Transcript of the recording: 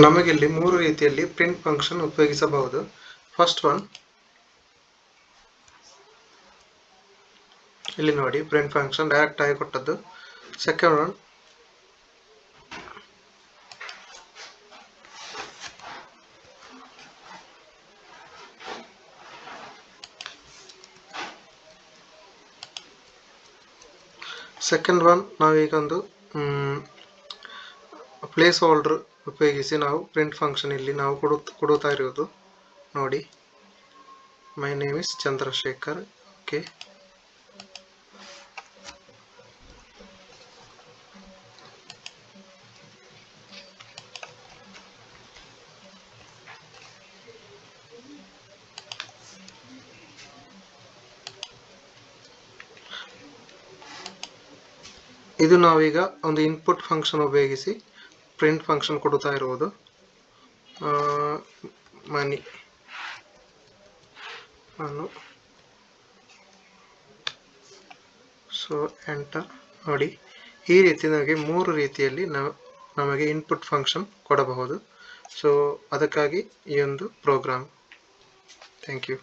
ನಮಗೆ ಇಲ್ಲಿ ಮೂರು ರೀತಿಯಲ್ಲಿ ಪ್ರಿಂಟ್ ಫಂಕ್ಷನ್ ಉಪಯೋಗಿಸಬಹುದು. ಫಸ್ಟ್ ಒನ್ ಇಲ್ಲಿ ನೋಡಿ, ಪ್ರಿಂಟ್ ಫಂಕ್ಷನ್ ಡೈರೆಕ್ಟ್ ಆಗಿ ಕೊಟ್ಟದ್ದು. ಸೆಕೆಂಡ್ ಒನ್ ನಾವೀಗೊಂದು ಪ್ಲೇಸ್ ಹೋಲ್ಡರ್ ಉಪಯೋಗಿಸಿ ನಾವು ಪ್ರಿಂಟ್ ಫಂಕ್ಷನ್ ಇಲ್ಲಿ ನಾವು ಕೊಡುತ್ತಾ ಇರುವುದು ನೋಡಿ. My name is Chandrashekar. Okay, ಇದು ನಾವೀಗ ಒಂದು ಇನ್ಪುಟ್ ಫಂಕ್ಷನ್ ಉಪಯೋಗಿಸಿ ಪ್ರಿಂಟ್ ಫಂಕ್ಷನ್ ಕೊಡುತ್ತಾ ಇರುವುದು. ಮನಿ ಸೊ ಎಂಟರ್ ನೋಡಿ. ಈ ರೀತಿ ನಮಗೆ ಮೂರು ರೀತಿಯಲ್ಲಿ ನಮಗೆ ಇನ್ಪುಟ್ ಫಂಕ್ಷನ್ ಕೊಡಬಹುದು. ಸೊ ಅದಕ್ಕಾಗಿ ಈ ಒಂದು ಪ್ರೋಗ್ರಾಮ್. Thank you.